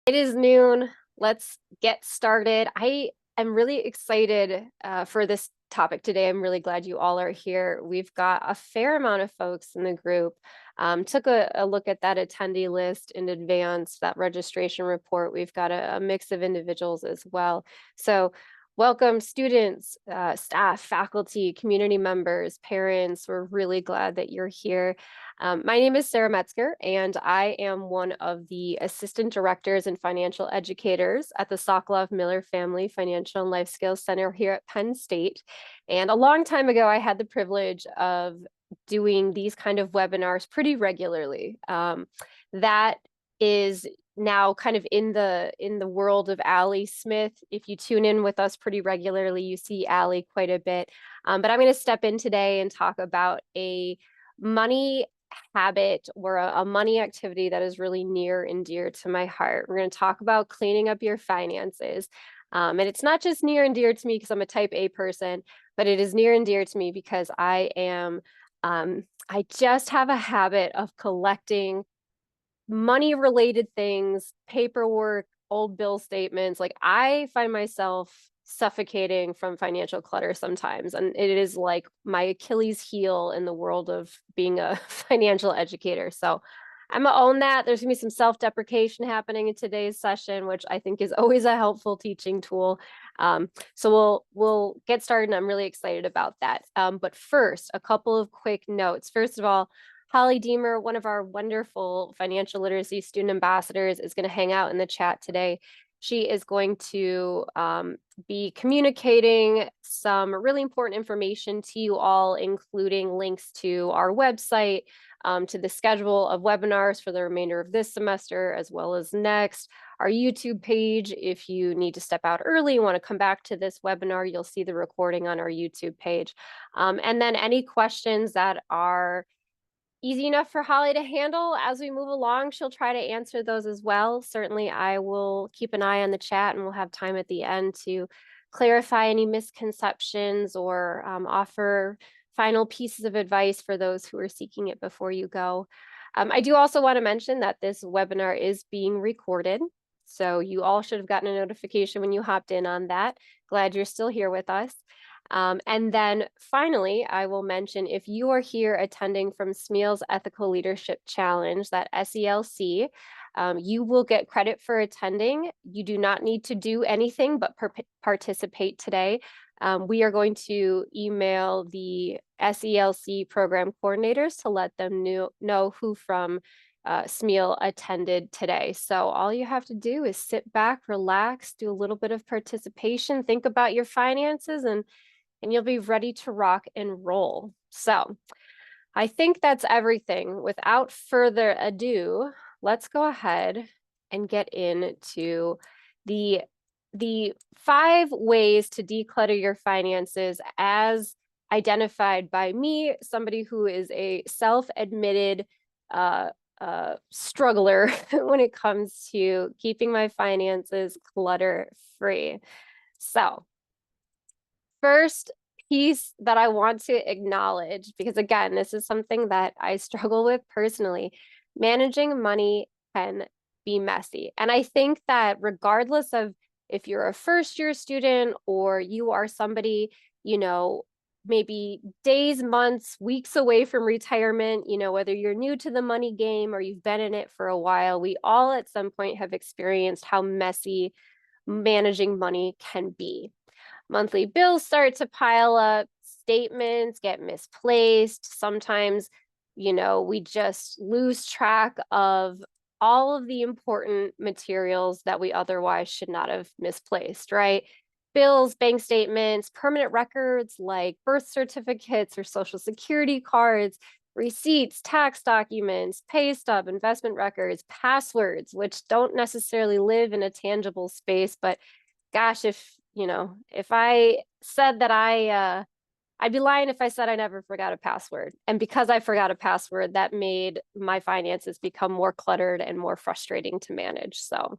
It is noon. Let's get started. I am really excited for this topic today. I'm really glad you all are here. We've got a fair amount of folks in the group. Took a look at that attendee list in advance, that registration report. We've got a mix of individuals as well. So welcome students, staff, faculty, community members, parents. We're really glad that you're here. My name is Sarah Metzger, and I am one of the assistant directors and financial educators at the Sokolov-Miller Family Financial and Life Skills Center here at Penn State. And a long time ago, I had the privilege of doing these kind of webinars pretty regularly. That is now kind of in the world of Allie Smith. If you tune in with us pretty regularly, you see Allie quite a bit. But I'm going to step in today and talk about a money habit or a money activity that is really near and dear to my heart. We're going to talk about cleaning up your finances. And it's not just near and dear to me because I'm a type A person, but it is near and dear to me because I just have a habit of collecting money related things, paperwork, old bill statements. Like I find myself suffocating from financial clutter sometimes. And it is like my Achilles heel in the world of being a financial educator. So I'm gonna own that. There's gonna be some self-deprecation happening in today's session, which I think is always a helpful teaching tool. So we'll get started, and I'm really excited about that. But first, a couple of quick notes. First of all, Holly Deemer, one of our wonderful financial literacy student ambassadors, is going to hang out in the chat today. She is going to be communicating some really important information to you all, including links to our website, to the schedule of webinars for the remainder of this semester, as well as next. Our YouTube page, if you need to step out early and want to come back to this webinar, you'll see the recording on our YouTube page. And then any questions that are easy enough for Holly to handle as we move along, she'll try to answer those as well. Certainly, I will keep an eye on the chat, and we'll have time at the end to clarify any misconceptions or offer final pieces of advice for those who are seeking it before you go. I do also want to mention that this webinar is being recorded. So you all should have gotten a notification when you hopped in on that. Glad you're still here with us. And then finally, I will mention if you are here attending from SMEAL's Ethical Leadership Challenge, that SELC, you will get credit for attending. You do not need to do anything but participate today. We are going to email the SELC program coordinators to let them know who from SMEAL attended today. So all you have to do is sit back, relax, do a little bit of participation, think about your finances, and you'll be ready to rock and roll. So I think that's everything. Without further ado, let's go ahead and get into the 5 ways to declutter your finances as identified by me, somebody who is a self-admitted struggler when it comes to keeping my finances clutter-free. So first piece that I want to acknowledge, because again, this is something that I struggle with personally, managing money can be messy. And I think that regardless of if you're a first-year student or you are somebody, maybe days, months, weeks away from retirement, whether you're new to the money game or you've been in it for a while, we all at some point have experienced how messy managing money can be. Monthly bills start to pile up, statements get misplaced. Sometimes, we just lose track of all of the important materials that we otherwise should not have misplaced, right? Bills, bank statements, permanent records like birth certificates or social security cards, receipts, tax documents, pay stub, investment records, passwords, which don't necessarily live in a tangible space, but gosh, if I said that I'd be lying if I said I never forgot a password. And because I forgot a password, that made my finances become more cluttered and more frustrating to manage. So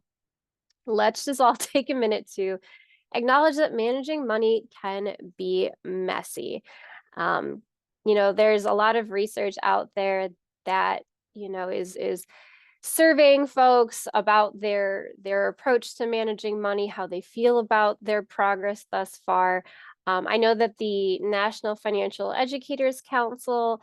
let's just all take a minute to acknowledge that managing money can be messy. There's a lot of research out there that, is surveying folks about their approach to managing money, how they feel about their progress thus far. I know that the National Financial Educators Council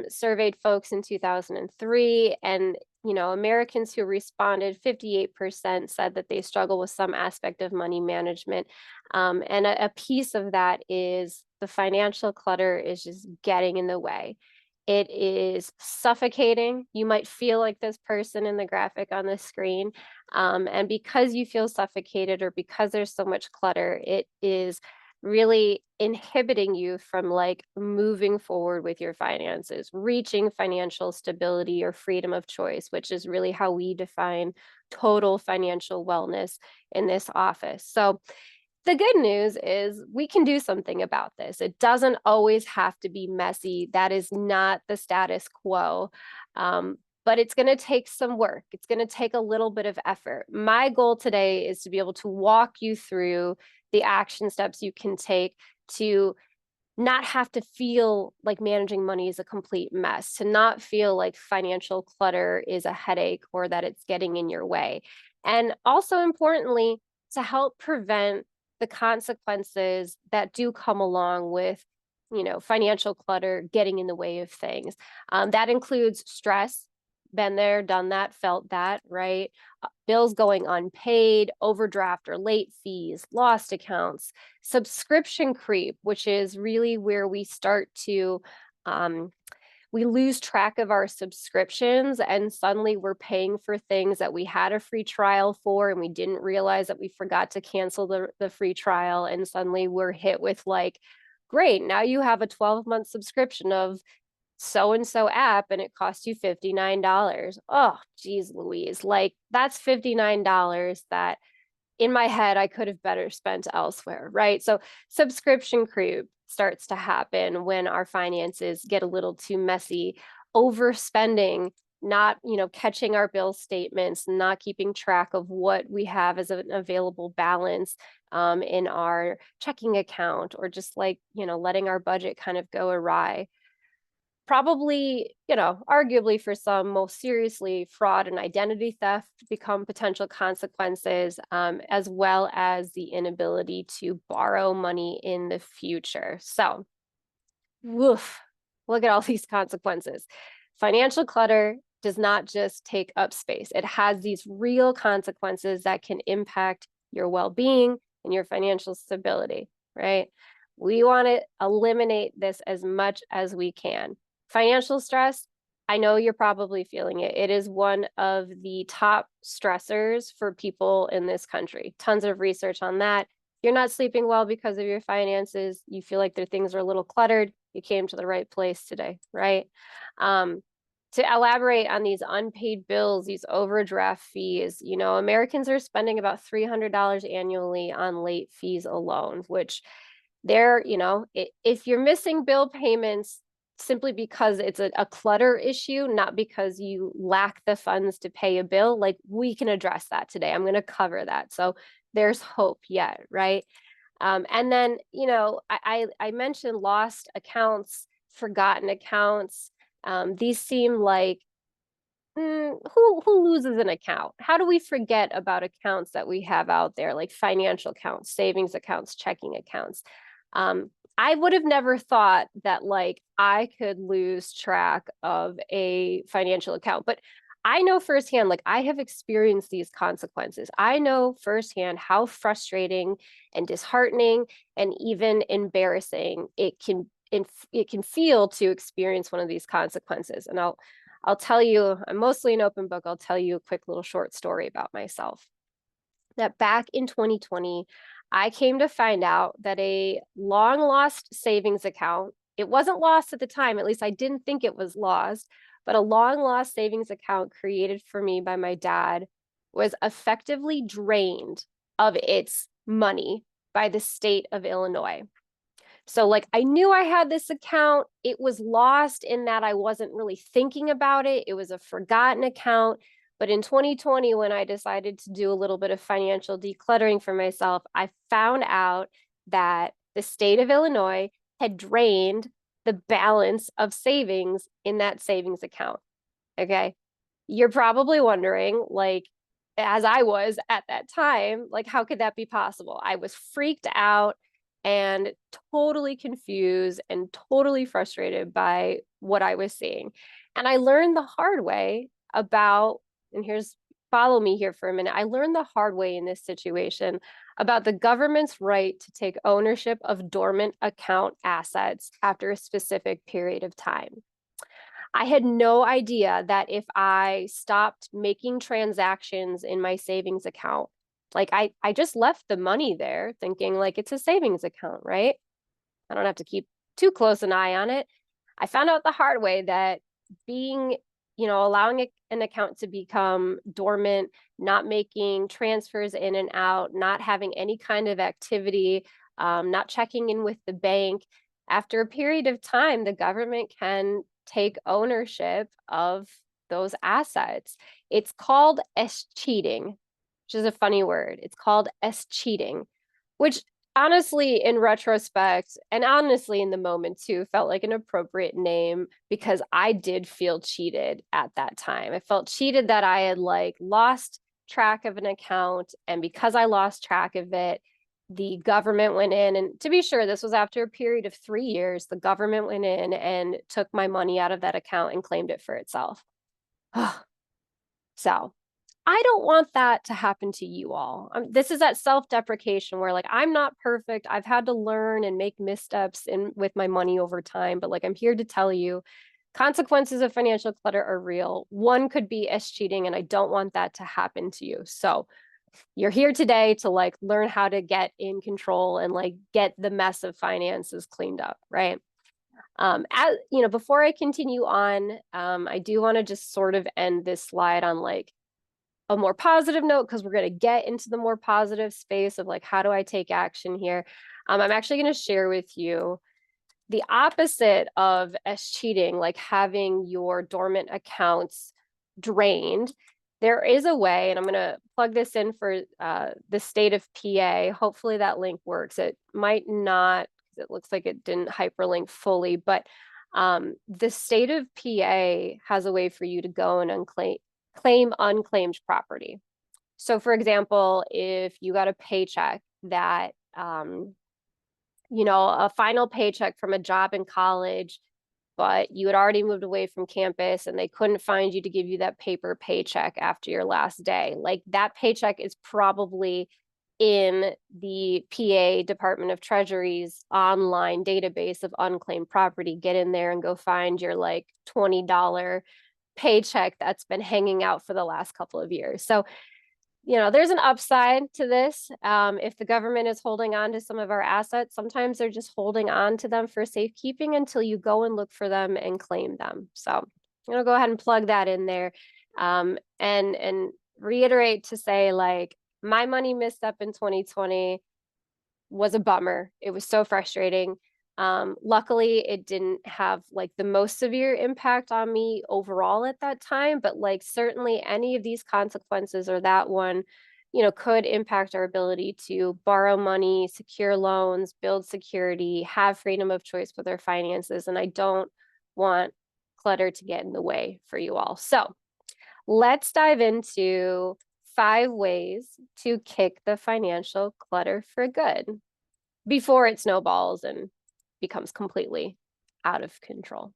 surveyed folks in 2003, and Americans who responded, 58% said that they struggle with some aspect of money management. And a piece of that is the financial clutter is just getting in the way. It is suffocating. You might feel like this person in the graphic on the screen. And because you feel suffocated or because there's so much clutter, it is really inhibiting you from like moving forward with your finances, reaching financial stability or freedom of choice, which is really how we define total financial wellness in this office. So the good news is we can do something about this. It doesn't always have to be messy. That is not the status quo. But it's going to take some work. It's going to take a little bit of effort. My goal today is to be able to walk you through the action steps you can take to not have to feel like managing money is a complete mess, to not feel like financial clutter is a headache or that it's getting in your way. And also importantly, to help prevent the consequences that do come along with, financial clutter getting in the way of things. That includes stress. Been there, done that, felt that, right? Bills going unpaid, overdraft or late fees, lost accounts, subscription creep, which is really where we start to we lose track of our subscriptions and suddenly we're paying for things that we had a free trial for and we didn't realize that we forgot to cancel the free trial, and suddenly we're hit with like, great, now you have a 12-month subscription of so-and-so app and it costs you $59. Oh, geez Louise, like that's $59 that in my head I could have better spent elsewhere, right? So subscription creep starts to happen when our finances get a little too messy, overspending, not, catching our bill statements, not keeping track of what we have as an available balance in our checking account, or just like, letting our budget kind of go awry. Probably, arguably for some, most seriously, fraud and identity theft become potential consequences, as well as the inability to borrow money in the future. So, woof, look at all these consequences. Financial clutter does not just take up space. It has these real consequences that can impact your well-being and your financial stability, right? We want to eliminate this as much as we can. Financial stress, I know you're probably feeling it. It is one of the top stressors for people in this country. Tons of research on that. You're not sleeping well because of your finances. You feel like their things are a little cluttered. You came to the right place today, right? To elaborate on these unpaid bills, these overdraft fees, Americans are spending about $300 annually on late fees alone, which they're, if you're missing bill payments simply because it's a clutter issue, not because you lack the funds to pay a bill, like we can address that today. I'm going to cover that. So there's hope yet, right? And then, I mentioned lost accounts, forgotten accounts. These seem like, who loses an account? How do we forget about accounts that we have out there, like financial accounts, savings accounts, checking accounts? I would have never thought that like I could lose track of a financial account, but I know firsthand, like I have experienced these consequences. I know firsthand how frustrating and disheartening and even embarrassing it can feel to experience one of these consequences. And I'll tell you, I'm mostly an open book. I'll tell you a quick little short story about myself. That back in 2020, I came to find out that a long lost savings account, it wasn't lost at the time, at least I didn't think it was lost, but a long lost savings account created for me by my dad was effectively drained of its money by the state of Illinois. So like I knew I had this account. It was lost in that I wasn't really thinking about it. It was a forgotten account. But in 2020, when I decided to do a little bit of financial decluttering for myself, I found out that the state of Illinois had drained the balance of savings in that savings account. Okay. You're probably wondering, like, as I was at that time, like, how could that be possible? I was freaked out and totally confused and totally frustrated by what I was seeing. And I learned the hard way about, and follow me here for a minute. I learned the hard way in this situation about the government's right to take ownership of dormant account assets after a specific period of time. I had no idea that if I stopped making transactions in my savings account, like I just left the money there thinking like it's a savings account, right? I don't have to keep too close an eye on it. I found out the hard way that being, allowing an account to become dormant, not making transfers in and out, not having any kind of activity, not checking in with the bank, after a period of time, the government can take ownership of those assets. It's called escheating, which is a funny word. It's called escheating, which honestly, in retrospect, and honestly in the moment too, felt like an appropriate name because I did feel cheated at that time. I felt cheated that I had like lost track of an account, and because I lost track of it, the government went in, and to be sure, this was after a period of 3 years, the government went in and took my money out of that account and claimed it for itself. So I don't want that to happen to you all. This is that self-deprecation where like I'm not perfect. I've had to learn and make missteps with my money over time, but like I'm here to tell you consequences of financial clutter are real. One could be escheating, and I don't want that to happen to you. So you're here today to like learn how to get in control and like get the mess of finances cleaned up, right? As you know, before I continue on, I do want to just sort of end this slide on like a more positive note because we're going to get into the more positive space of like how do I take action here. I'm actually going to share with you the opposite of escheating, like having your dormant accounts drained. There is a way, and I'm going to plug this in for the state of PA. Hopefully that link works. It might not, because it looks like it didn't hyperlink fully, but the state of PA has a way for you to go and claim unclaimed property. So for example, if you got a paycheck that, a final paycheck from a job in college, but you had already moved away from campus and they couldn't find you to give you that paper paycheck after your last day, like that paycheck is probably in the PA Department of Treasury's online database of unclaimed property. Get in there and go find your like $20 paycheck that's been hanging out for the last couple of years. So, there's an upside to this. If the government is holding on to some of our assets, sometimes they're just holding on to them for safekeeping until you go and look for them and claim them. So I'm gonna go ahead and plug that in there, and reiterate to say like my money missed up in 2020 was a bummer. It was so frustrating. Luckily, it didn't have like the most severe impact on me overall at that time, but like certainly any of these consequences or that one, could impact our ability to borrow money, secure loans, build security, have freedom of choice with our finances. And I don't want clutter to get in the way for you all. So let's dive into 5 ways to kick the financial clutter for good before it snowballs and becomes completely out of control.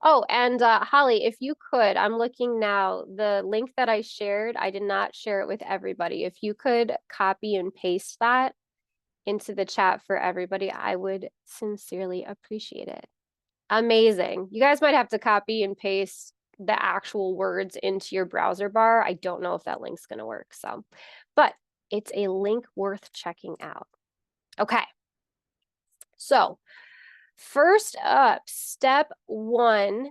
Oh, and Holly, if you could, I'm looking now, the link that I shared, I did not share it with everybody. If you could copy and paste that into the chat for everybody, I would sincerely appreciate it. Amazing. You guys might have to copy and paste the actual words into your browser bar. I don't know if that link's going to work. So, but it's a link worth checking out. Okay. So first up, step 1,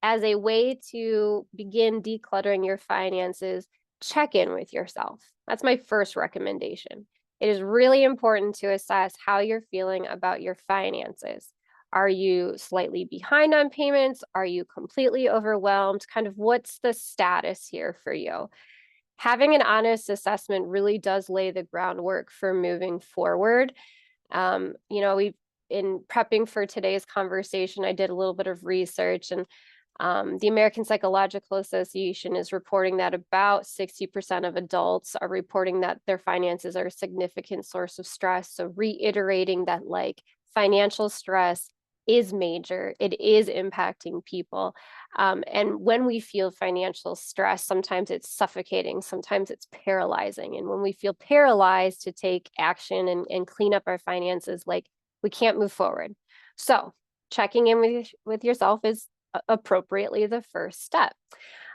as a way to begin decluttering your finances, check in with yourself. That's my first recommendation. It is really important to assess how you're feeling about your finances. Are you slightly behind on payments? Are you completely overwhelmed? Kind of what's the status here for you? Having an honest assessment really does lay the groundwork for moving forward. In prepping for today's conversation, I did a little bit of research, and The American Psychological Association is reporting that about 60% of adults are reporting that their finances are a significant source of stress. So reiterating that like financial stress is major, it is impacting people. And when we feel financial stress, sometimes it's suffocating, sometimes it's paralyzing. And when we feel paralyzed to take action and clean up our finances, like we can't move forward. So checking in with yourself is appropriately the first step.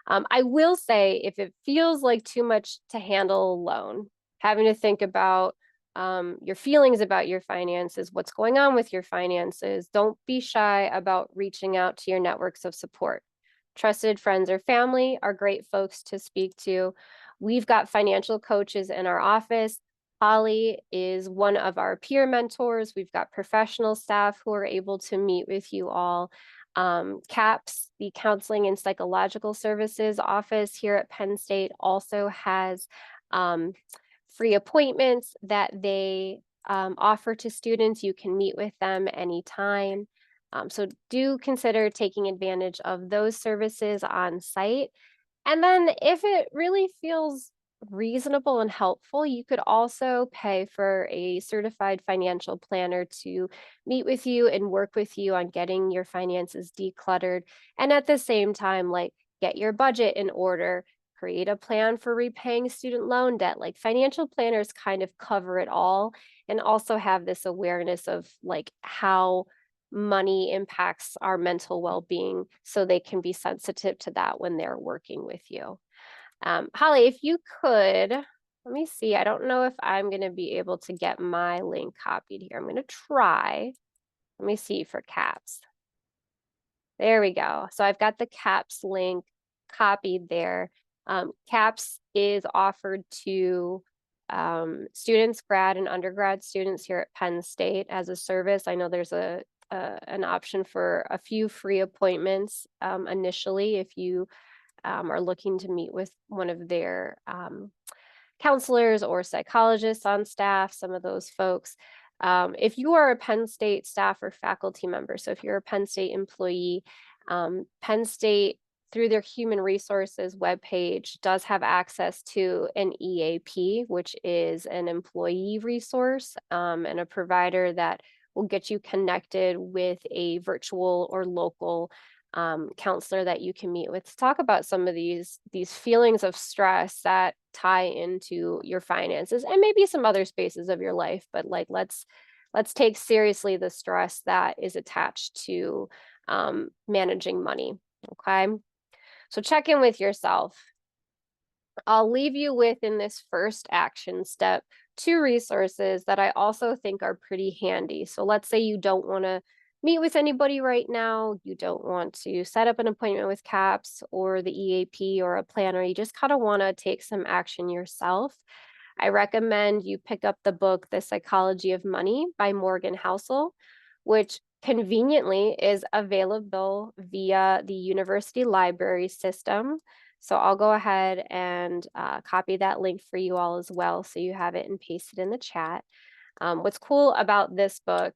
I will say if it feels like too much to handle alone, having to think about your feelings about your finances, what's going on with your finances, don't be shy about reaching out to your networks of support. Trusted friends or family are great folks to speak to. We've got financial coaches in our office. Holly is one of our peer mentors. We've got professional staff who are able to meet with you all. CAPS, the Counseling and Psychological Services office here at Penn State, also has free appointments that they offer to students. You can meet with them anytime. So do consider taking advantage of those services on site. And then if it really feels reasonable and helpful, you could also pay for a certified financial planner to meet with you and work with you on getting your finances decluttered. And at the same time, like get your budget in order, create a plan for repaying student loan debt. Like financial planners kind of cover it all and also have this awareness of like how money impacts our mental well-being so they can be sensitive to that when they're working with you. Holly, if you could, let me see. I don't know if I'm going to be able to get my link copied here. I'm going to try. Let me see for CAPS. There we go. So I've got the CAPS link copied there. CAPS is offered to students, grad and undergrad students here at Penn State as a service. I know there's an option for a few free appointments initially if you are looking to meet with one of their counselors or psychologists on staff, some of those folks. If you are a Penn State staff or faculty member, so if you're a Penn State employee, Penn State, through their human resources webpage, does have access to an EAP, which is an employee resource and a provider that will get you connected with a virtual or local counselor that you can meet with to talk about some of these feelings of stress that tie into your finances and maybe some other spaces of your life. But like, let's take seriously the stress that is attached to managing money. Okay. So check in with yourself. I'll leave you with, in this first action step, 2 resources that I also think are pretty handy. So let's say you don't want to meet with anybody right now, you don't want to set up an appointment with CAPS or the EAP or a planner, you just kind of want to take some action yourself. I recommend you pick up the book, The Psychology of Money by Morgan Housel, which conveniently is available via the university library system. So I'll go ahead and copy that link for you all as well, so you have it and paste it in the chat. What's cool about this book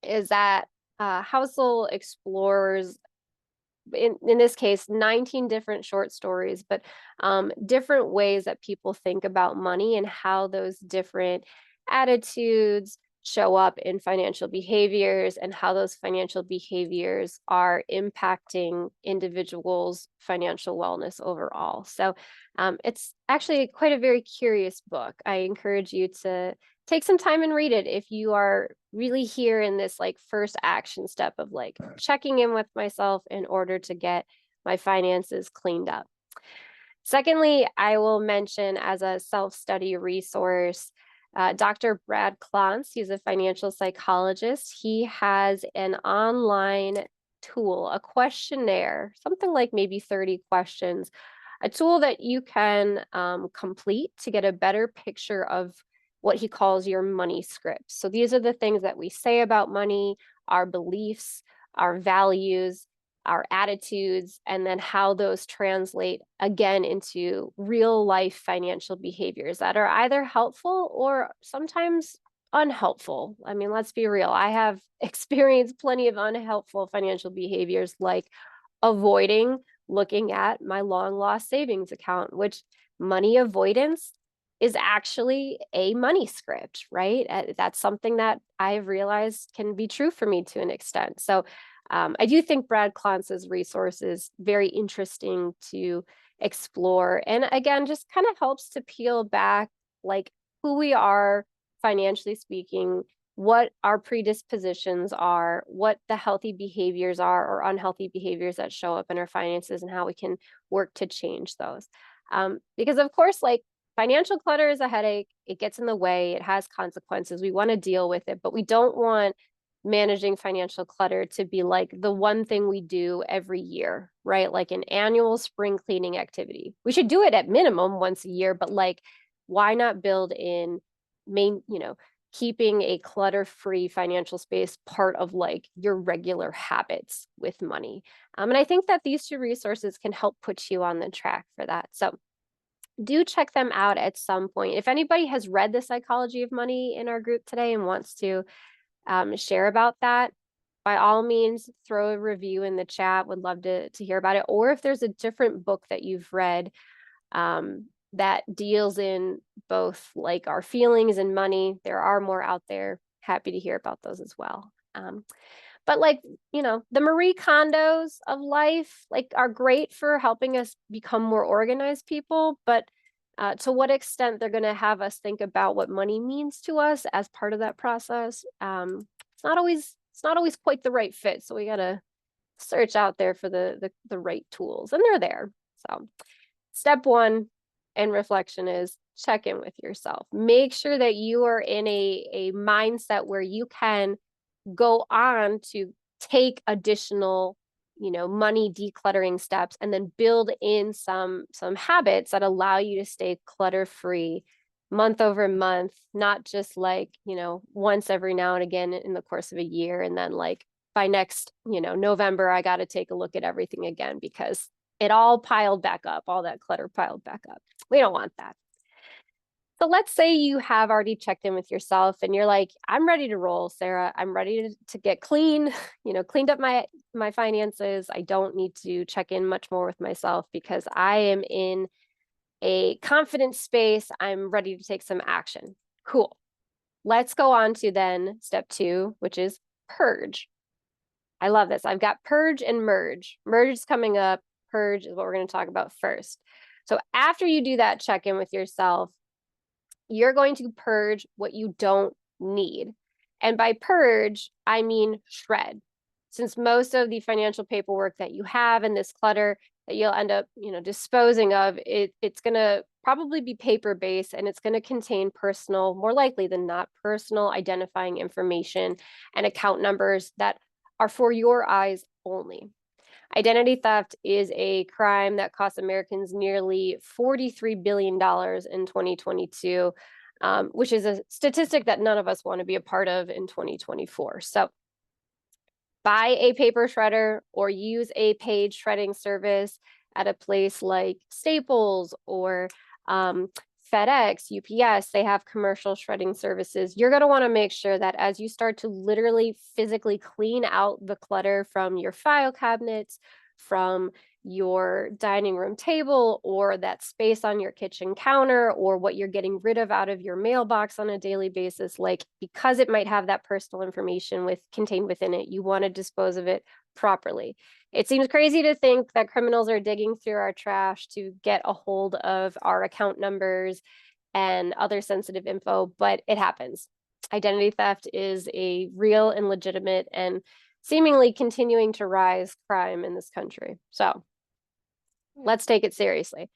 is that Housel explores, in this case, 19 different short stories, but different ways that people think about money and how those different attitudes show up in financial behaviors and how those financial behaviors are impacting individuals' financial wellness overall. So it's actually quite a very curious book. I encourage you to take some time and read it if you are really here in this like first action step of like checking in with myself in order to get my finances cleaned up. Secondly, I will mention as a self-study resource, Dr. Brad Klontz. He's a financial psychologist. He has an online tool, a questionnaire, something like maybe 30 questions, a tool that you can complete to get a better picture of what he calls your money scripts. So these are the things that we say about money, our beliefs, our values, our attitudes, and then how those translate again into real life financial behaviors that are either helpful or sometimes unhelpful. I mean, let's be real. I have experienced plenty of unhelpful financial behaviors like avoiding looking at my long lost savings account, which money avoidance is actually a money script, right? That's something that I've realized can be true for me to an extent. So I do think Brad Klantz's resource is very interesting to explore. And again, just kind of helps to peel back like who we are financially speaking, what our predispositions are, what the healthy behaviors are or unhealthy behaviors that show up in our finances, and how we can work to change those. Because of course, like financial clutter is a headache. It gets in the way. It has consequences. We want to deal with it, but we don't want managing financial clutter to be like the one thing we do every year, right? Like an annual spring cleaning activity. We should do it at minimum once a year, but like, why not build in keeping a clutter-free financial space part of like your regular habits with money? And I think that these two resources can help put you on the track for that. So do check them out at some point. If anybody has read The Psychology of Money in our group today and wants to share about that, by all means, throw a review in the chat. Would love to hear about it. Or if there's a different book that you've read that deals in both like our feelings and money, there are more out there. Happy to hear about those as well. But like, the Marie Kondos of life like are great for helping us become more organized people, but to what extent they're going to have us think about what money means to us as part of that process, it's not always quite the right fit. So we got to search out there for the right tools, and they're there. So step one in reflection is check in with yourself. Make sure that you are in a mindset where you can go on to take additional money decluttering steps, and then build in some habits that allow you to stay clutter free month over month, not just like once every now and again in the course of a year, and then like by next November I got to take a look at everything again because it all piled back up, all that clutter piled back up. We don't want that. So let's say you have already checked in with yourself and you're like, I'm ready to roll, Sarah. I'm ready to get clean, cleaned up my finances. I don't need to check in much more with myself because I am in a confident space. I'm ready to take some action. Cool. Let's go on to then step 2, which is purge. I love this. I've got purge and merge. Merge is coming up. Purge is what we're going to talk about first. So after you do that check-in with yourself, you're going to purge what you don't need. And by purge, I mean shred. Since most of the financial paperwork that you have in this clutter that you'll end up, disposing of, it's going to probably be paper-based, and it's going to contain personal, more likely than not, personal identifying information and account numbers that are for your eyes only. Identity theft is a crime that cost Americans nearly $43 billion in 2022, which is a statistic that none of us want to be a part of in 2024. So buy a paper shredder or use a paid shredding service at a place like Staples or FedEx, UPS. They have commercial shredding services. You're going to want to make sure that as you start to literally physically clean out the clutter from your file cabinets, from your dining room table, or that space on your kitchen counter, or what you're getting rid of out of your mailbox on a daily basis, like because it might have that personal information contained within it, you want to dispose of it properly. It seems crazy to think that criminals are digging through our trash to get a hold of our account numbers and other sensitive info, but it happens. Identity theft is a real and legitimate and seemingly continuing to rise crime in this country. So let's take it seriously.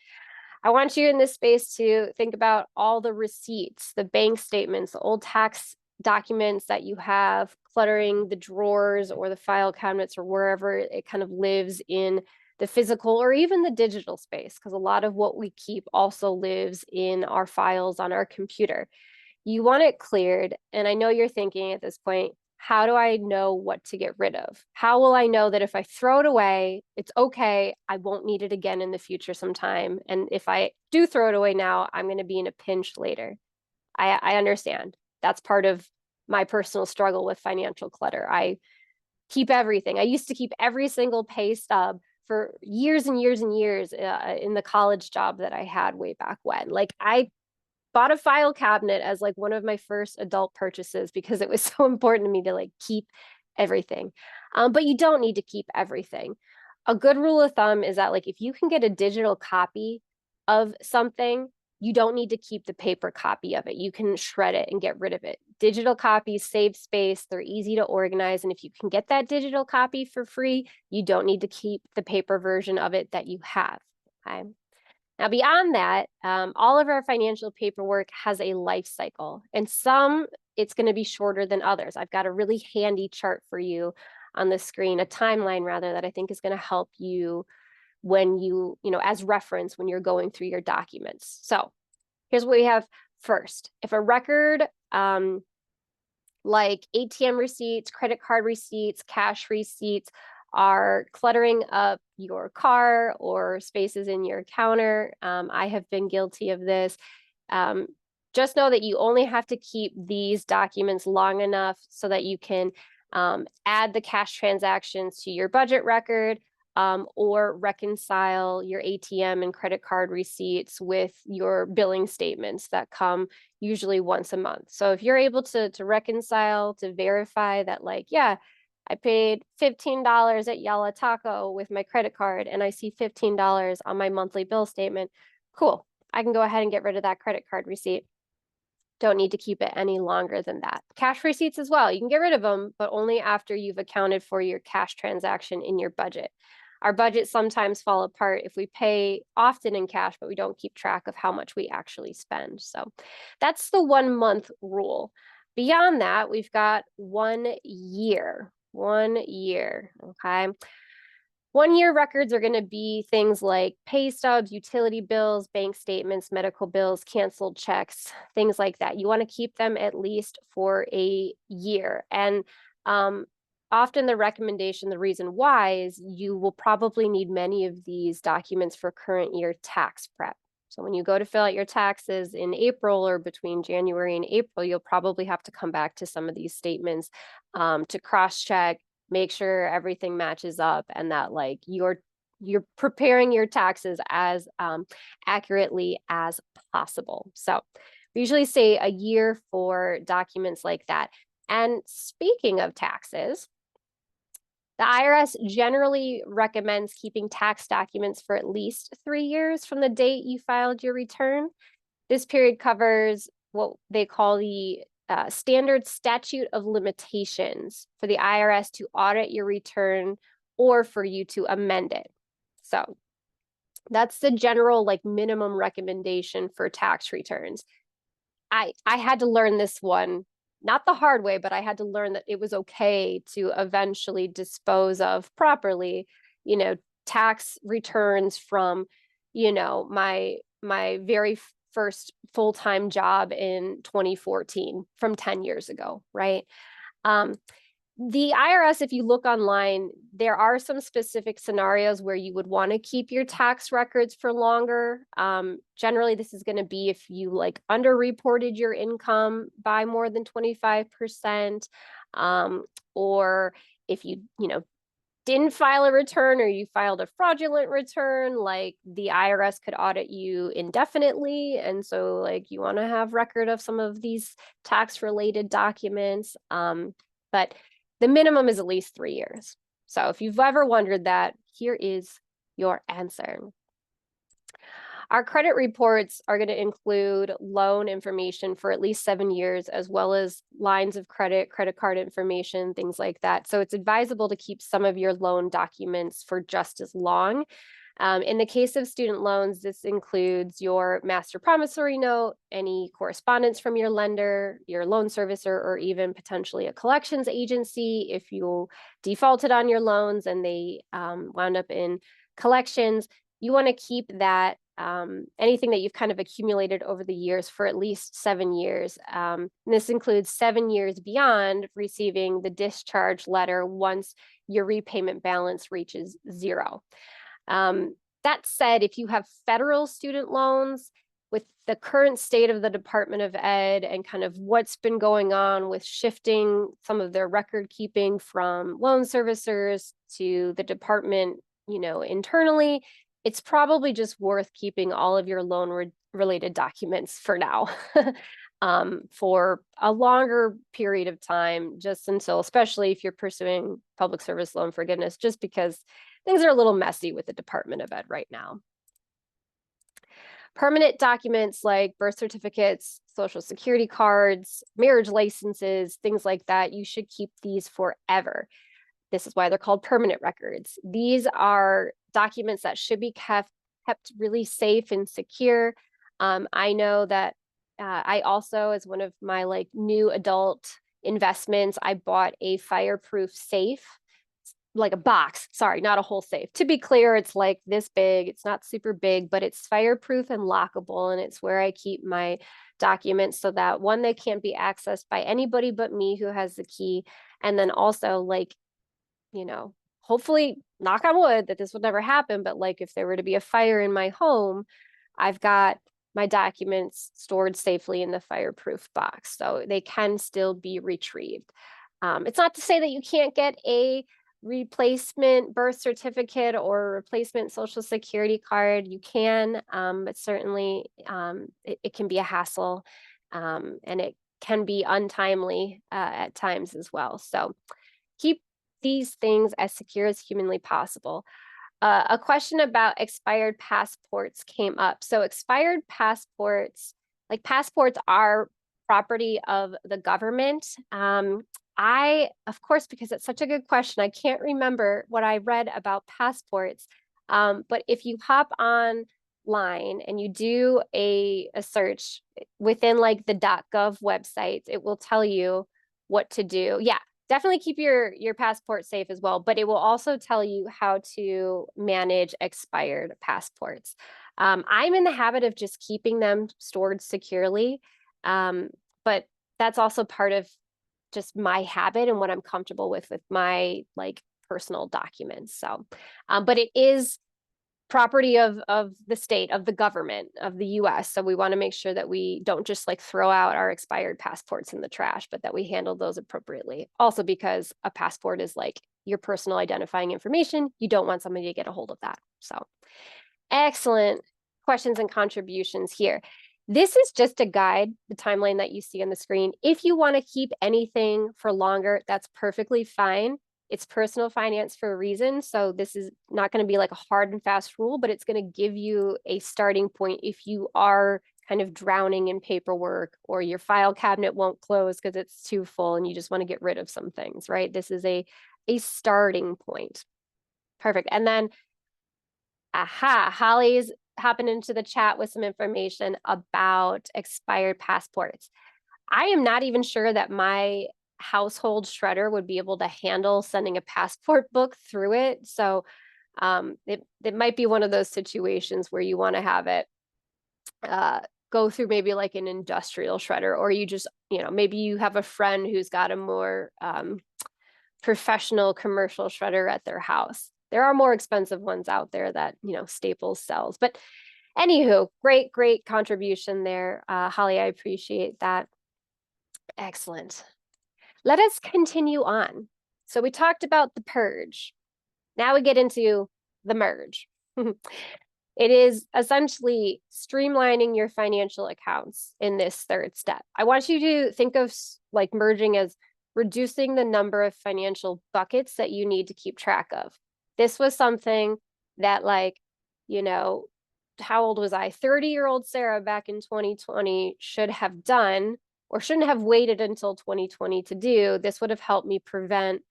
I want you in this space to think about all the receipts, the bank statements, the old tax documents that you have cluttering the drawers or the file cabinets or wherever it kind of lives in the physical or even the digital space, because a lot of what we keep also lives in our files on our computer. You want it cleared. And I know you're thinking at this point, how do I know what to get rid of? How will I know that if I throw it away, it's okay, I won't need it again in the future sometime? And if I do throw it away now, I'm going to be in a pinch later. I understand. That's part of my personal struggle with financial clutter. I keep everything. I used to keep every single pay stub for years and years and years in the college job that I had way back when. Like I bought a file cabinet as like one of my first adult purchases because it was so important to me to like keep everything. But you don't need to keep everything. A good rule of thumb is that like if you can get a digital copy of something, you don't need to keep the paper copy of it. You can shred it and get rid of it. Digital copies save space, they're easy to organize, and if you can get that digital copy for free, you don't need to keep the paper version of it that you have. Okay. Now, beyond that, all of our financial paperwork has a life cycle, and some it's going to be shorter than others. I've got a really handy chart for you on the screen, a timeline rather, that I think is going to help you when as reference when you're going through your documents. So here's what we have first. If a record like ATM receipts, credit card receipts, cash receipts are cluttering up your car or spaces in your counter, I have been guilty of this. Just know that you only have to keep these documents long enough so that you can add the cash transactions to your budget record, or reconcile your ATM and credit card receipts with your billing statements that come usually once a month. So if you're able to reconcile, to verify that like, yeah, I paid $15 at Yalla Taco with my credit card and I see $15 on my monthly bill statement, cool. I can go ahead and get rid of that credit card receipt. Don't need to keep it any longer than that. Cash receipts as well. You can get rid of them, but only after you've accounted for your cash transaction in your budget. Our budgets sometimes fall apart if we pay often in cash, but we don't keep track of how much we actually spend. So that's the 1 month rule. Beyond that, we've got 1 year. 1 year, okay? 1 year records are going to be things like pay stubs, utility bills, bank statements, medical bills, canceled checks, things like that. You want to keep them at least for a year. And often the recommendation, the reason why is you will probably need many of these documents for current year tax prep. So when you go to fill out your taxes in April or between January and April, you'll probably have to come back to some of these statements to cross-check, make sure everything matches up, and that like you're preparing your taxes as accurately as possible. So we usually say a year for documents like that. And speaking of taxes, the IRS generally recommends keeping tax documents for at least 3 years from the date you filed your return. This period covers what they call the standard statute of limitations for the IRS to audit your return or for you to amend it. So that's the general like minimum recommendation for tax returns. I had to learn this one, not the hard way, but I had to learn that it was okay to eventually dispose of properly, tax returns from, my very first full-time job in 2014 from 10 years ago, right? The IRS, if you look online, there are some specific scenarios where you would want to keep your tax records for longer. Generally, this is going to be if you like underreported your income by more than 25%, or if you didn't file a return or you filed a fraudulent return, like the IRS could audit you indefinitely. And so like you want to have record of some of these tax related documents. But the minimum is at least 3 years. So if you've ever wondered that, here is your answer. Our credit reports are going to include loan information for at least 7 years, as well as lines of credit, credit card information, things like that. So it's advisable to keep some of your loan documents for just as long. In the case of student loans, this includes your master promissory note, any correspondence from your lender, your loan servicer, or even potentially a collections agency if you defaulted on your loans and they wound up in collections. You want to keep that anything that you've kind of accumulated over the years for at least 7 years. And this includes 7 years beyond receiving the discharge letter once your repayment balance reaches 0. That said, if you have federal student loans, with the current state of the Department of Ed and kind of what's been going on with shifting some of their record keeping from loan servicers to the department internally, it's probably just worth keeping all of your loan related documents for now. For a longer period of time, just until, especially if you're pursuing public service loan forgiveness, just because things are a little messy with the Department of Ed right now. Permanent documents like birth certificates, social security cards, marriage licenses, things like that, you should keep these forever. This is why they're called permanent records. These are documents that should be kept really safe and secure. I know that I also, as one of my like new adult investments, I bought a fireproof safe, like a box, sorry, not a whole safe. To be clear, it's like this big, it's not super big, but it's fireproof and lockable. And it's where I keep my documents so that one, they can't be accessed by anybody but me who has the key. And then also like, hopefully knock on wood that this would never happen. But like if there were to be a fire in my home, I've got my documents stored safely in the fireproof box. So they can still be retrieved. It's not to say that you can't get a replacement birth certificate or replacement social security card. You can, but certainly it can be a hassle, and it can be untimely at times as well. So keep these things as secure as humanly possible. A question about expired passports came up. So expired passports, like passports, are property of the government. Of course, because it's such a good question, I can't remember what I read about passports. But if you hop online and you do a search within like the .gov websites, it will tell you what to do. Yeah, definitely keep your passport safe as well, but it will also tell you how to manage expired passports. I'm in the habit of just keeping them stored securely, but that's also part of just my habit and what I'm comfortable with my like personal documents. So, but it is property of the state, of the government, of the US. So we want to make sure that we don't just like throw out our expired passports in the trash, but that we handle those appropriately. Also because a passport is like your personal identifying information. You don't want somebody to get a hold of that. So excellent questions and contributions here. This is just a guide, the timeline that you see on the screen. If you want to keep anything for longer, that's perfectly fine. It's personal finance for a reason. So this is not going to be like a hard and fast rule, but it's going to give you a starting point if you are kind of drowning in paperwork or your file cabinet won't close because it's too full and you just want to get rid of some things, right? This is a starting point. Perfect. And then, Holly's hopping into the chat with some information about expired passports. I am not even sure that my household shredder would be able to handle sending a passport book through it. So it might be one of those situations where you want to have it go through maybe like an industrial shredder, or you just, maybe you have a friend who's got a more professional commercial shredder at their house. There are more expensive ones out there that, Staples sells. But anywho, great contribution there, Holly. I appreciate that. Excellent. Let us continue on. So we talked about the purge. Now we get into the merge. It is essentially streamlining your financial accounts in this third step. I want you to think of like merging as reducing the number of financial buckets that you need to keep track of. This was something that how old was I? 30-year-old Sarah back in 2020 should have done, or shouldn't have waited until 2020 to do. This would have helped me prevent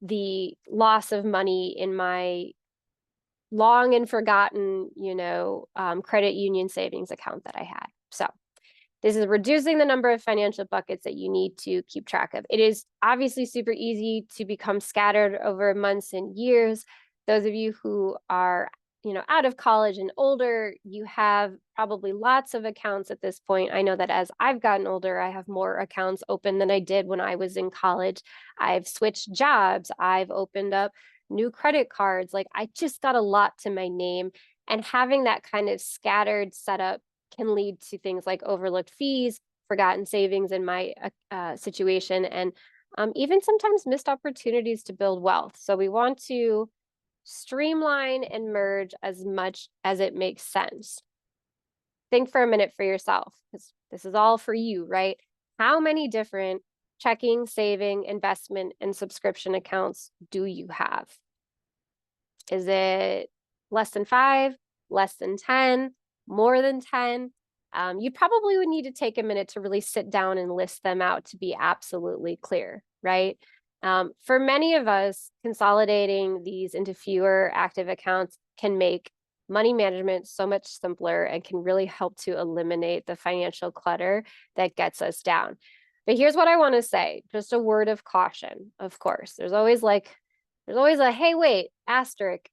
the loss of money in my long and forgotten, credit union savings account that I had. So this is reducing the number of financial buckets that you need to keep track of. It is obviously super easy to become scattered over months and years. Those of you who are out of college and older, you have probably lots of accounts at this point. I know that as I've gotten older, I have more accounts open than I did when I was in college. I've switched jobs. I've opened up new credit cards. Like I just got a lot to my name, and having that kind of scattered setup can lead to things like overlooked fees, forgotten savings in my situation, and even sometimes missed opportunities to build wealth. So we want to Streamline and merge as much as it makes sense. Think for a minute for yourself, because this is all for you, right? How many different checking, saving, investment, and subscription accounts do you have? Is it less than 5, less than 10, more than 10? You probably would need to take a minute to really sit down and list them out to be absolutely clear, right? For many of us, consolidating these into fewer active accounts can make money management so much simpler and can really help to eliminate the financial clutter that gets us down. But here's what I want to say, just a word of caution. Of course, there's always a hey, wait, asterisk.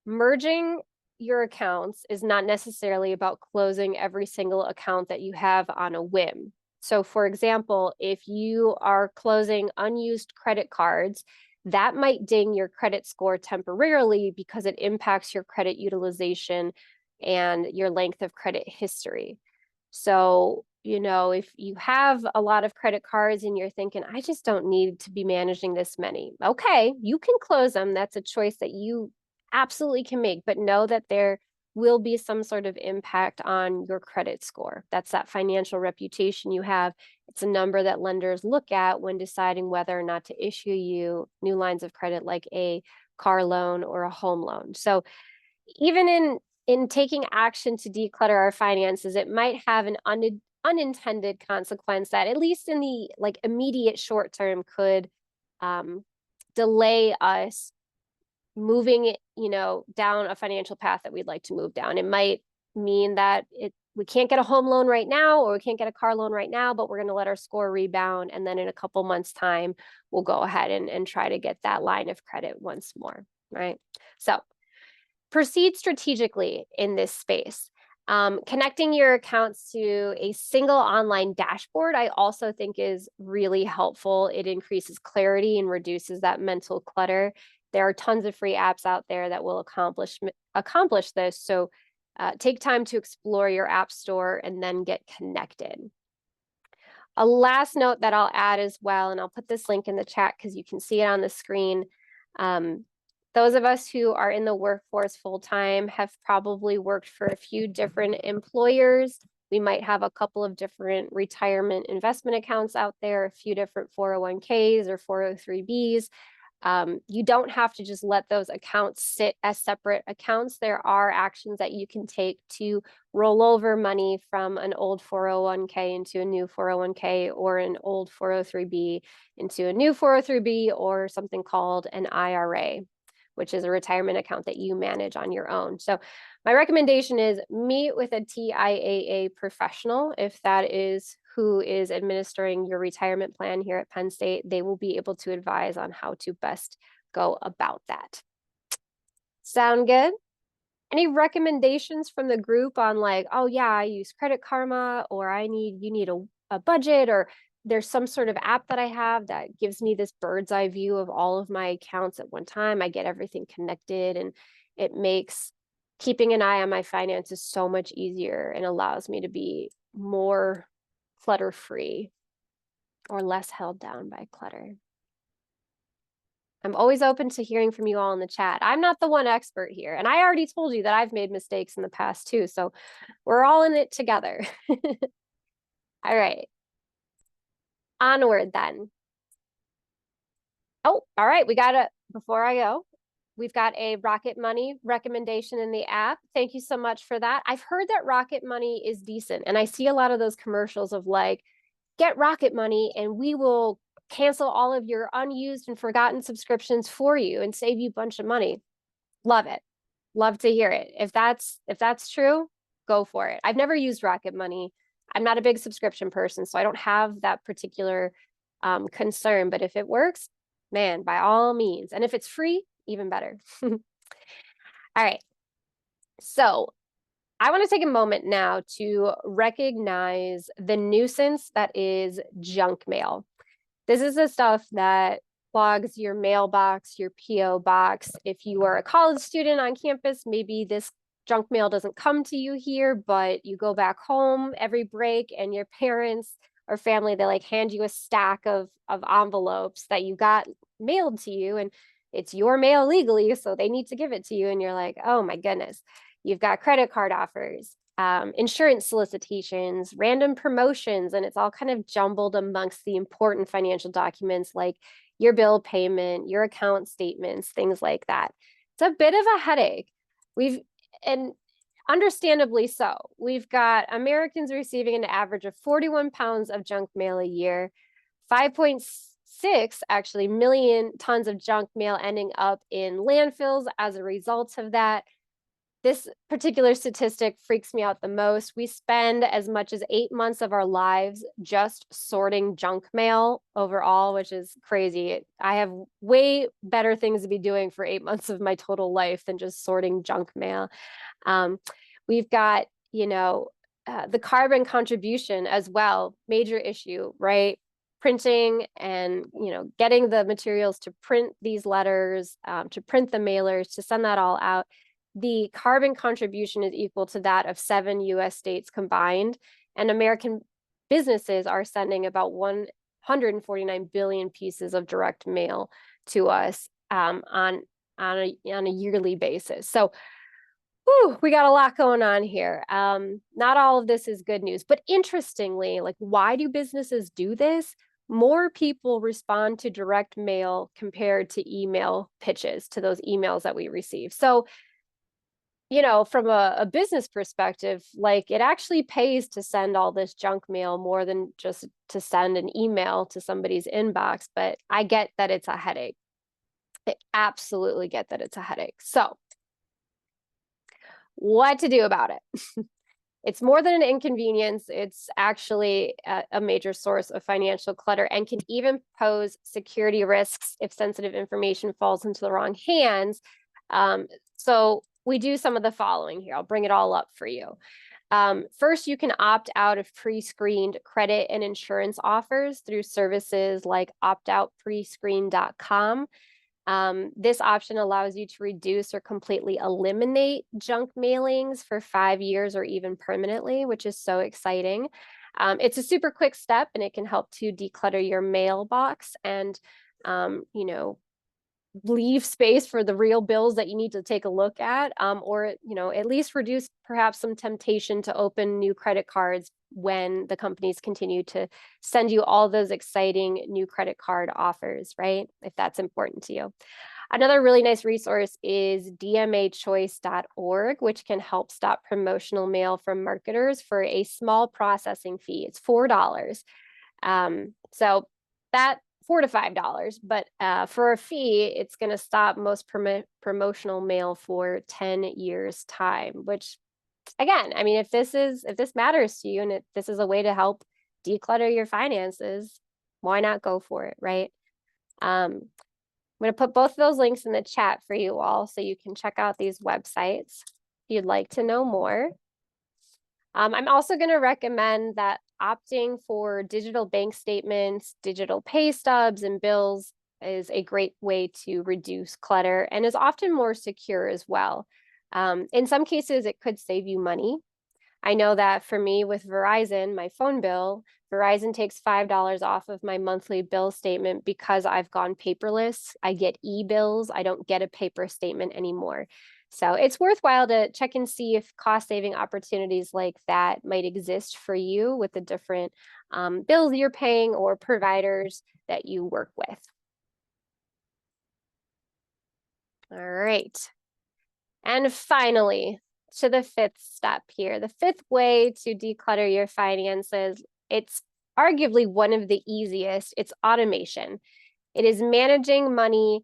Merging your accounts is not necessarily about closing every single account that you have on a whim. So, for example, if you are closing unused credit cards, that might ding your credit score temporarily because it impacts your credit utilization and your length of credit history. So, if you have a lot of credit cards and you're thinking, I just don't need to be managing this many. Okay, you can close them. That's a choice that you absolutely can make, but know that there will be some sort of impact on your credit score. That's that financial reputation you have. It's a number that lenders look at when deciding whether or not to issue you new lines of credit like a car loan or a home loan. So even in taking action to declutter our finances, it might have an unintended consequence that, at least in the immediate short term, could delay us moving it, down a financial path that we'd like to move down. It might mean that we can't get a home loan right now, or we can't get a car loan right now, but we're going to let our score rebound, and then in a couple months' time, we'll go ahead and try to get that line of credit once more, right? So proceed strategically in this space. Connecting your accounts to a single online dashboard, I also think, is really helpful. It increases clarity and reduces that mental clutter. There are tons of free apps out there that will accomplish this. So take time to explore your app store and then get connected. A last note that I'll add as well, and I'll put this link in the chat because you can see it on the screen. Those of us who are in the workforce full-time have probably worked for a few different employers. We might have a couple of different retirement investment accounts out there, a few different 401ks or 403bs. You don't have to just let those accounts sit as separate accounts. There are actions that you can take to roll over money from an old 401k into a new 401k, or an old 403b into a new 403b, or something called an IRA, which is a retirement account that you manage on your own. So my recommendation is meet with a TIAA professional. If that is who is administering your retirement plan here at Penn State, they will be able to advise on how to best go about that. Sound good? Any recommendations from the group on oh yeah, I use Credit Karma, or you need a budget, or there's some sort of app that I have that gives me this bird's eye view of all of my accounts at one time. I get everything connected, and it makes keeping an eye on my finances so much easier and allows me to be more clutter-free or less held down by clutter. I'm always open to hearing from you all in the chat. I'm not the one expert here, and I already told you that I've made mistakes in the past too, so we're all in it together. All right. Onward then. Oh, all right. Before I go, we've got a Rocket Money recommendation in the app. Thank you so much for that. I've heard that Rocket Money is decent, and I see a lot of those commercials of get Rocket Money and we will cancel all of your unused and forgotten subscriptions for you and save you a bunch of money. Love it. Love to hear it. If that's true, go for it. I've never used Rocket Money. I'm not a big subscription person, so I don't have that particular concern. But if it works, man, by all means. And if it's free, even better. All right. So I want to take a moment now to recognize the nuisance that is junk mail. This is the stuff that clogs your mailbox, your PO box. If you are a college student on campus, maybe this junk mail doesn't come to you here, but you go back home every break and your parents or family, they hand you a stack of envelopes that you got mailed to you, and it's your mail legally, so they need to give it to you. And you're like, oh my goodness. You've got credit card offers, insurance solicitations, random promotions, and it's all kind of jumbled amongst the important financial documents like your bill payment, your account statements, things like that. It's a bit of a headache. And understandably so. We've got Americans receiving an average of 41 pounds of junk mail a year, 5.6 actually million tons of junk mail ending up in landfills as a result of that. This particular statistic freaks me out the most. We spend as much as 8 months of our lives just sorting junk mail overall, which is crazy. I have way better things to be doing for 8 months of my total life than just sorting junk mail. We've got, the carbon contribution as well, major issue, right? Printing and, getting the materials to print these letters, to print the mailers, to send that all out. The carbon contribution is equal to that of 7 US states combined. And American businesses are sending about 149 billion pieces of direct mail to us on a yearly basis. So we got a lot going on here. Not all of this is good news, but interestingly, like, why do businesses do this? More people respond to direct mail compared to email pitches, to those emails that we receive. So, from a business perspective, like, it actually pays to send all this junk mail more than just to send an email to somebody's inbox. But I get that it's a headache. I absolutely get that it's a headache. So, what to do about it? It's more than an inconvenience. It's actually a major source of financial clutter and can even pose security risks if sensitive information falls into the wrong hands. So we do some of the following here. I'll bring it all up for you. First, you can opt out of pre-screened credit and insurance offers through services like optoutprescreen.com. This option allows you to reduce or completely eliminate junk mailings for 5 years or even permanently, which is so exciting. It's a super quick step, and it can help to declutter your mailbox and, leave space for the real bills that you need to take a look at, or, at least reduce perhaps some temptation to open new credit cards when the companies continue to send you all those exciting new credit card offers, right? If that's important to you. Another really nice resource is dmachoice.org, which can help stop promotional mail from marketers for a small processing fee. It's $4. So that $4 to $5, but for a fee, it's going to stop most promotional mail for 10 years time, which, again, I mean, if this matters to you and this is a way to help declutter your finances, why not go for it, right? I'm going to put both of those links in the chat for you all so you can check out these websites if you'd like to know more. I'm also going to recommend that opting for digital bank statements, digital pay stubs, and bills is a great way to reduce clutter and is often more secure as well. In some cases, it could save you money. I know that for me with Verizon, my phone bill, Verizon takes $5 off of my monthly bill statement because I've gone paperless. I get e-bills. I don't get a paper statement anymore. So it's worthwhile to check and see if cost-saving opportunities like that might exist for you with the different bills you're paying or providers that you work with. All right. And finally, to the fifth step here, the fifth way to declutter your finances, it's arguably one of the easiest. It's automation. It is managing money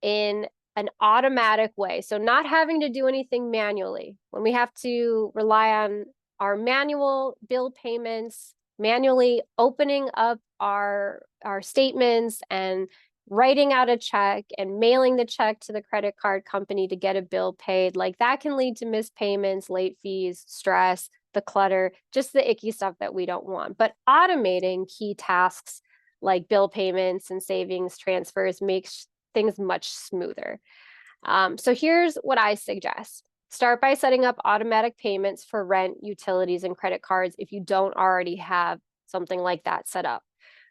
in an automatic way. So not having to do anything manually. When we have to rely on our manual bill payments, manually opening up our statements and writing out a check and mailing the check to the credit card company to get a bill paid, like, that can lead to missed payments, late fees, stress, the clutter, just the icky stuff that we don't want. But automating key tasks like bill payments and savings transfers makes things much smoother. So here's what I suggest. Start by setting up automatic payments for rent, utilities, and credit cards if you don't already have something like that set up.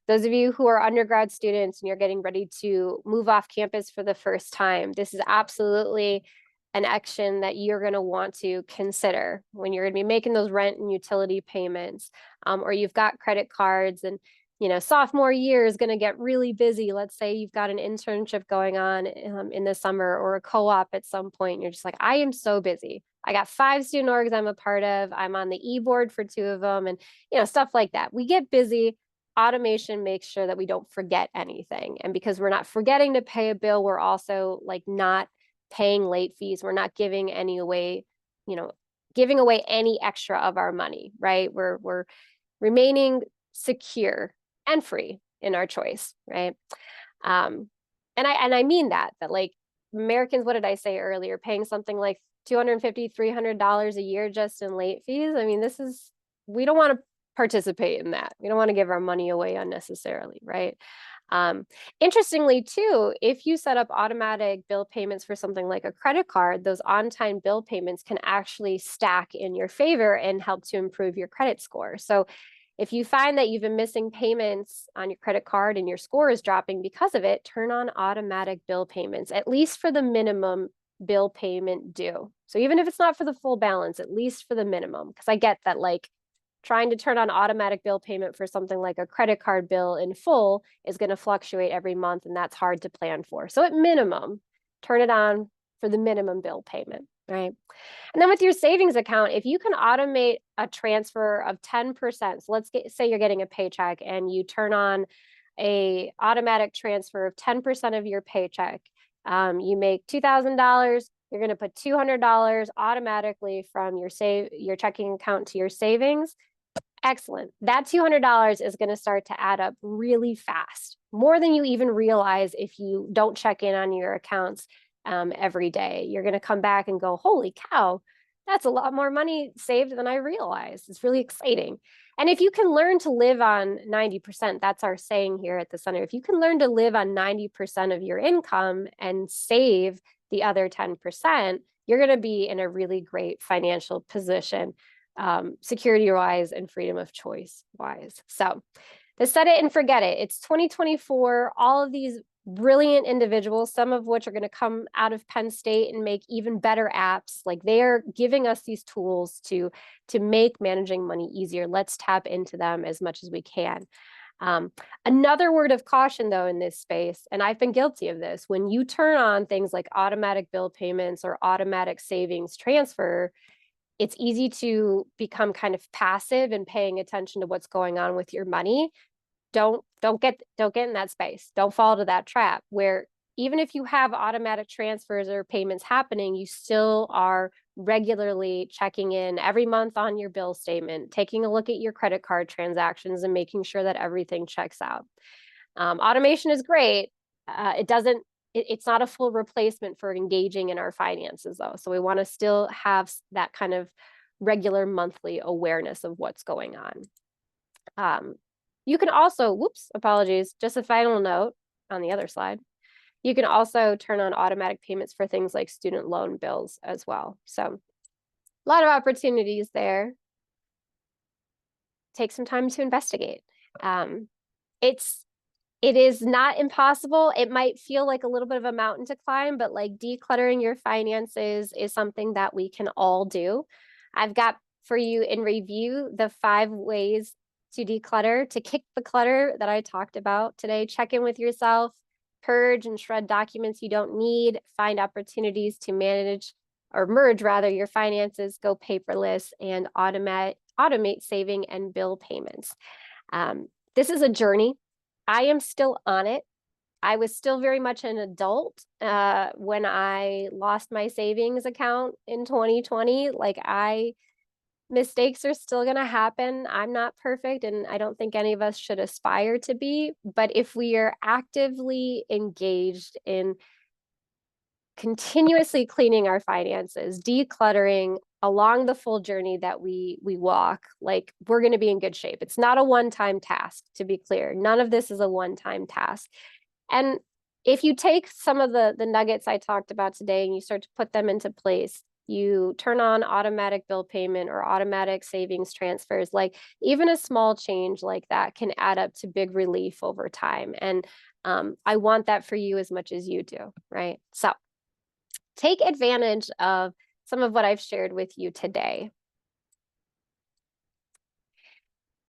Those of you who are undergrad students and you're getting ready to move off campus for the first time, this is absolutely an action that you're going to want to consider when you're going to be making those rent and utility payments, or you've got credit cards and sophomore year is going to get really busy. Let's say you've got an internship going on in the summer or a co-op at some point. And you're just like, I am so busy. I got 5 student orgs I'm a part of. I'm on the e-board for 2 of them and, stuff like that. We get busy. Automation makes sure that we don't forget anything. And because we're not forgetting to pay a bill, we're also like not paying late fees. We're not giving any away, giving away any extra of our money, right? We're remaining secure and free in our choice, right? And I mean that like Americans, what did I say earlier? Paying something like $250, $300 a year just in late fees. I mean, we don't want to participate in that. We don't want to give our money away unnecessarily, right? Interestingly too, if you set up automatic bill payments for something like a credit card, those on-time bill payments can actually stack in your favor and help to improve your credit score. So if you find that you've been missing payments on your credit card and your score is dropping because of it, turn on automatic bill payments, at least for the minimum bill payment due. So even if it's not for the full balance, at least for the minimum, because I get that like trying to turn on automatic bill payment for something like a credit card bill in full is going to fluctuate every month, and that's hard to plan for. So at minimum, turn it on for the minimum bill payment, right? And then with your savings account, if you can automate a transfer of 10%, so say you're getting a paycheck and you turn on a automatic transfer of 10% of your paycheck, you make $2,000, you're going to put $200 automatically from your checking account to your savings. Excellent. That $200 is going to start to add up really fast, more than you even realize if you don't check in on your accounts every day. You're going to come back and go, holy cow, that's a lot more money saved than I realized. It's really exciting. And if you can learn to live on 90%, that's our saying here at the center. If you can learn to live on 90% of your income and save the other 10%, you're going to be in a really great financial position, security-wise and freedom of choice-wise. So the set it and forget it. It's 2024. All of these brilliant individuals, some of which are going to come out of Penn State and make even better apps. Like they are giving us these tools to make managing money easier. Let's tap into them as much as we can. Another word of caution though in this space, and I've been guilty of this, when you turn on things like automatic bill payments or automatic savings transfer, it's easy to become kind of passive and paying attention to what's going on with your money. Don't get in that space. Don't fall to that trap where even if you have automatic transfers or payments happening, you still are regularly checking in every month on your bill statement, taking a look at your credit card transactions and making sure that everything checks out. Automation is great. It's not a full replacement for engaging in our finances though. So we want to still have that kind of regular monthly awareness of what's going on. You can also, apologies, just a final note on the other slide. You can also turn on automatic payments for things like student loan bills as well. So a lot of opportunities there. Take some time to investigate. It is not impossible. It might feel like a little bit of a mountain to climb, but like decluttering your finances is something that we can all do. I've got for you in review the 5 ways to declutter, to kick the clutter that I talked about today. Check in with yourself, purge and shred documents you don't need, find opportunities to merge your finances, go paperless, and automate saving and bill payments. This is a journey. I am still on it. I was still very much an adult when I lost my savings account in 2020. Mistakes are still going to happen. I'm not perfect, and I don't think any of us should aspire to be. But if we are actively engaged in continuously cleaning our finances, decluttering along the full journey that we walk, like we're going to be in good shape. It's not a one-time task, to be clear. None of this is a one-time task. And if you take some of the nuggets I talked about today and you start to put them into place, you turn on automatic bill payment or automatic savings transfers. Like even a small change like that can add up to big relief over time. And I want that for you as much as you do, right? So take advantage of some of what I've shared with you today.